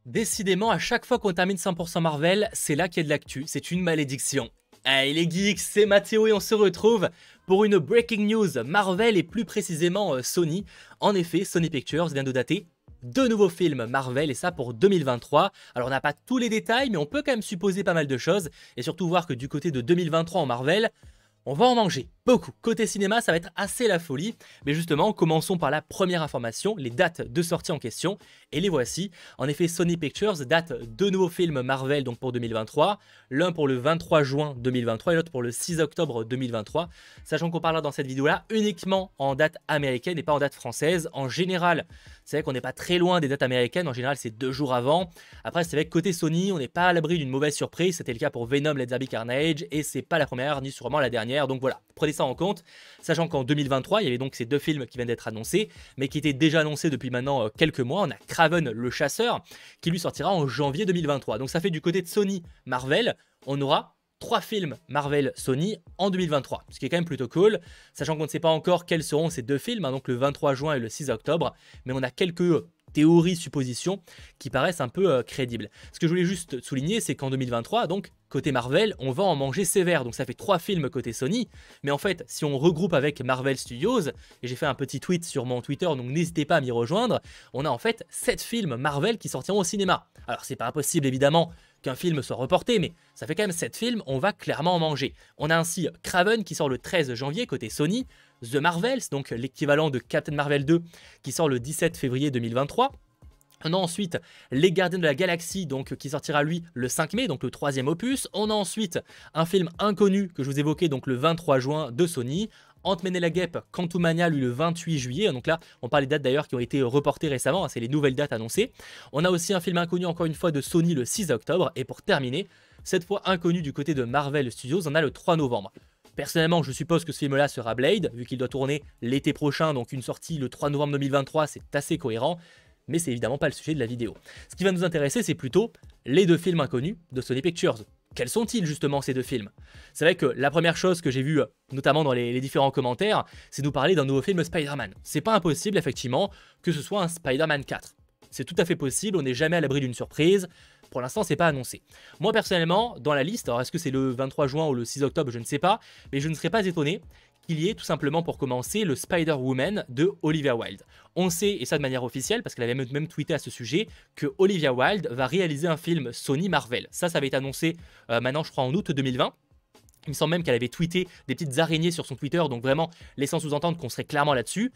Décidément, à chaque fois qu'on termine 100% Marvel, c'est là qu'il y a de l'actu, c'est une malédiction. Hey les geeks, c'est Mathéo et on se retrouve pour une breaking news Marvel et plus précisément Sony. En effet, Sony Pictures vient de dater deux nouveaux films Marvel et ça pour 2023. Alors on n'a pas tous les détails mais on peut quand même supposer pas mal de choses et surtout voir que du côté de 2023 en Marvel, on va en manger beaucoup. Côté cinéma, ça va être assez la folie. Mais justement, commençons par la première information, les dates de sortie en question. Et les voici. En effet, Sony Pictures date deux nouveaux films Marvel donc pour 2023. L'un pour le 23 juin 2023 et l'autre pour le 6 octobre 2023. Sachant qu'on parlera dans cette vidéo-là uniquement en date américaine et pas en date française. En général, c'est vrai qu'on n'est pas très loin des dates américaines. En général, c'est 2 jours avant. Après, c'est vrai que côté Sony, on n'est pas à l'abri d'une mauvaise surprise. C'était le cas pour Venom, Let There Be Carnage. Et c'est pas la première, ni sûrement la dernière. Donc voilà, prenez ça en compte, sachant qu'en 2023, il y avait donc ces deux films qui viennent d'être annoncés, mais qui étaient déjà annoncés depuis maintenant quelques mois. On a Kraven le Chasseur, qui lui sortira en janvier 2023. Donc ça fait du côté de Sony Marvel, on aura 3 films Marvel Sony en 2023, ce qui est quand même plutôt cool, sachant qu'on ne sait pas encore quels seront ces deux films, donc le 23 juin et le 6 octobre, mais on a quelques théories, suppositions qui paraissent un peu crédibles. Ce que je voulais juste souligner, c'est qu'en 2023, donc côté Marvel, on va en manger sévère. Donc ça fait 3 films côté Sony, mais en fait, si on regroupe avec Marvel Studios, et j'ai fait un petit tweet sur mon Twitter, donc n'hésitez pas à m'y rejoindre, on a en fait 7 films Marvel qui sortiront au cinéma. Alors c'est pas impossible évidemment qu'un film soit reporté, mais ça fait quand même 7 films, on va clairement en manger. On a ainsi Kraven qui sort le 13 janvier côté Sony, The Marvels, donc l'équivalent de Captain Marvel 2, qui sort le 17 février 2023. On a ensuite Les Gardiens de la Galaxie, donc qui sortira lui le 5 mai, donc le 3e opus. On a ensuite un film inconnu que je vous évoquais, donc le 23 juin de Sony. Ant-Man et la Guêpe, Quantumania, lui le 28 juillet. Donc là, on parle des dates d'ailleurs qui ont été reportées récemment, hein, c'est les nouvelles dates annoncées. On a aussi un film inconnu encore une fois de Sony le 6 octobre. Et pour terminer, cette fois inconnu du côté de Marvel Studios, on a le 3 novembre. Personnellement, je suppose que ce film-là sera Blade, vu qu'il doit tourner l'été prochain, donc une sortie le 3 novembre 2023, c'est assez cohérent. Mais c'est évidemment pas le sujet de la vidéo. Ce qui va nous intéresser, c'est plutôt les deux films inconnus de Sony Pictures. Quels sont-ils justement ces deux films? C'est vrai que la première chose que j'ai vue, notamment dans les différents commentaires, c'est nous parler d'un nouveau film Spider-Man. C'est pas impossible effectivement que ce soit un Spider-Man 4. C'est tout à fait possible, on n'est jamais à l'abri d'une surprise. Pour l'instant, c'est pas annoncé. Moi personnellement, dans la liste, alors est-ce que c'est le 23 juin ou le 6 octobre, je ne sais pas, mais je ne serais pas étonné qu'il y ait tout simplement pour commencer le Spider-Woman de Olivia Wilde. On sait, et ça de manière officielle, parce qu'elle avait même tweeté à ce sujet, que Olivia Wilde va réaliser un film Sony Marvel. Ça avait été annoncé maintenant je crois en août 2020. Il me semble même qu'elle avait tweeté des petites araignées sur son Twitter, donc vraiment laissant sous-entendre qu'on serait clairement là-dessus.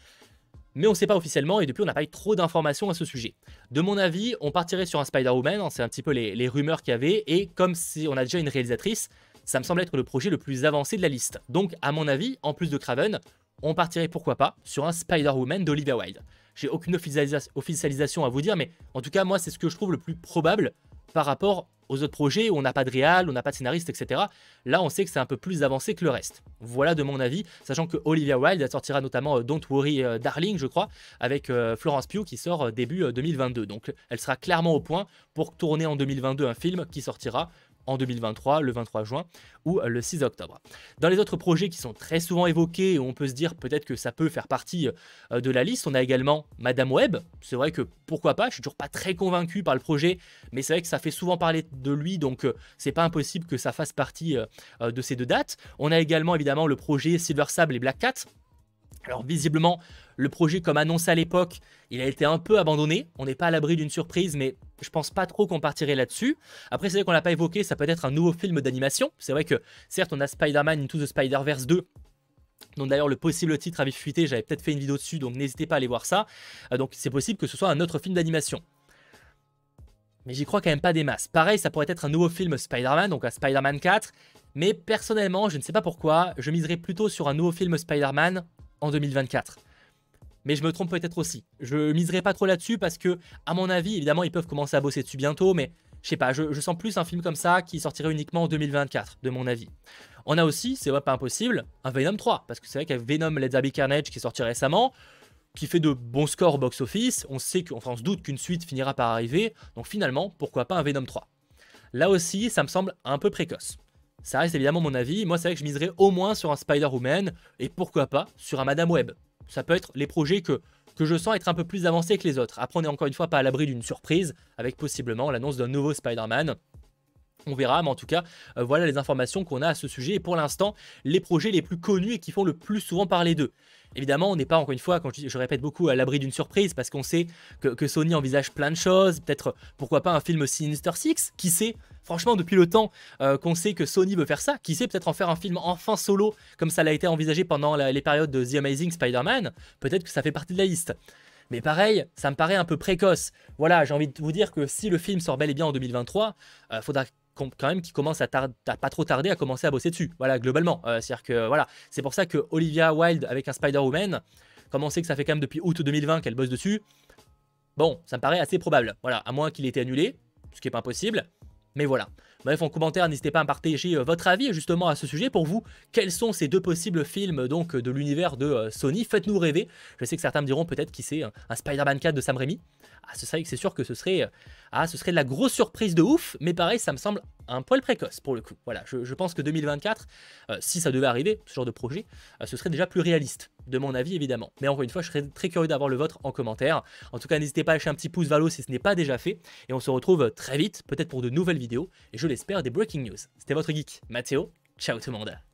Mais on ne sait pas officiellement et depuis on n'a pas eu trop d'informations à ce sujet. De mon avis, on partirait sur un Spider-Woman, hein, c'est un petit peu les rumeurs qu'il y avait, et comme si on a déjà une réalisatrice, ça me semble être le projet le plus avancé de la liste. Donc à mon avis, en plus de Kraven, on partirait pourquoi pas sur un Spider-Woman d'Olivia Wilde. J'ai aucune officialisation à vous dire, mais en tout cas moi c'est ce que je trouve le plus probable par rapport aux autres projets où on n'a pas de réal, on n'a pas de scénariste, etc. Là, on sait que c'est un peu plus avancé que le reste. Voilà de mon avis, sachant que Olivia Wilde sortira notamment Don't Worry Darling, je crois, avec Florence Pugh qui sort début 2022. Donc, elle sera clairement au point pour tourner en 2022 un film qui sortira en 2023, le 23 juin ou le 6 octobre. Dans les autres projets qui sont très souvent évoqués, et on peut se dire peut-être que ça peut faire partie de la liste, on a également Madame Web. C'est vrai que pourquoi pas, je suis toujours pas très convaincu par le projet, mais c'est vrai que ça fait souvent parler de lui, donc c'est pas impossible que ça fasse partie de ces deux dates. On a également évidemment le projet Silver Sable et Black Cat. Alors visiblement, le projet comme annoncé à l'époque, il a été un peu abandonné. On n'est pas à l'abri d'une surprise, mais je pense pas trop qu'on partirait là-dessus. Après, c'est vrai qu'on l'a pas évoqué, ça peut être un nouveau film d'animation. C'est vrai que, certes, on a Spider-Man Into the Spider-Verse 2, dont d'ailleurs le possible titre avait fuité, j'avais peut-être fait une vidéo dessus, donc n'hésitez pas à aller voir ça. Donc c'est possible que ce soit un autre film d'animation. Mais j'y crois quand même pas des masses. Pareil, ça pourrait être un nouveau film Spider-Man, donc un Spider-Man 4. Mais personnellement, je ne sais pas pourquoi, je miserais plutôt sur un nouveau film Spider-Man en 2024. Mais je me trompe peut-être aussi. Je miserai pas trop là-dessus parce que, à mon avis, évidemment, ils peuvent commencer à bosser dessus bientôt, mais je sais pas, je sens plus un film comme ça qui sortirait uniquement en 2024, de mon avis. On a aussi, c'est vrai pas impossible, un Venom 3, parce que c'est vrai qu'il y a Venom Let There Be Carnage qui est sorti récemment, qui fait de bons scores au box-office, on sait enfin on se doute qu'une suite finira par arriver, donc finalement, pourquoi pas un Venom 3. Là aussi, ça me semble un peu précoce. Ça reste évidemment mon avis, moi c'est vrai que je miserais au moins sur un Spider-Woman, et pourquoi pas sur un Madame Web. Ça peut être les projets que que je sens être un peu plus avancé que les autres. Après, on est encore une fois pas à l'abri d'une surprise, avec possiblement l'annonce d'un nouveau Spider-Man. On verra, mais en tout cas, voilà les informations qu'on a à ce sujet. Et pour l'instant, les projets les plus connus et qui font le plus souvent parler d'eux. Évidemment, on n'est pas, encore une fois, quand je répète beaucoup, à l'abri d'une surprise, parce qu'on sait que Sony envisage plein de choses. Peut-être, pourquoi pas, un film Sinister Six, qui sait. Franchement, depuis le temps qu'on sait que Sony veut faire ça, qui sait peut-être en faire un film enfin solo, comme ça l'a été envisagé pendant les périodes de The Amazing Spider-Man. Peut-être que ça fait partie de la liste. Mais pareil, ça me paraît un peu précoce. Voilà, j'ai envie de vous dire que si le film sort bel et bien en 2023, faudra quand même qu'il commence à pas trop tarder à commencer à bosser dessus. Voilà, globalement. C'est-à-dire que voilà, c'est pour ça que Olivia Wilde avec un Spider-Woman, comme on sait que ça fait quand même depuis août 2020 qu'elle bosse dessus, bon, ça me paraît assez probable. Voilà, à moins qu'il ait été annulé, ce qui n'est pas impossible. Mais voilà. Bref, en commentaire, n'hésitez pas à partager votre avis justement à ce sujet. Pour vous, quels sont ces deux possibles films donc de l'univers de Sony? Faites-nous rêver. Je sais que certains me diront peut-être qui c'est un Spider-Man 4 de Sam Raimi. Ah, c'est sûr que ce serait de la grosse surprise de ouf, mais pareil, ça me semble un poil précoce pour le coup. Voilà, je pense que 2024, si ça devait arriver, ce genre de projet, ce serait déjà plus réaliste, de mon avis évidemment. Mais encore une fois, je serais très curieux d'avoir le vôtre en commentaire. En tout cas, n'hésitez pas à lâcher un petit pouce vers le haut si ce n'est pas déjà fait. Et on se retrouve très vite, peut-être pour de nouvelles vidéos, et je l'espère, des breaking news. C'était votre geek, Mathéo. Ciao tout le monde.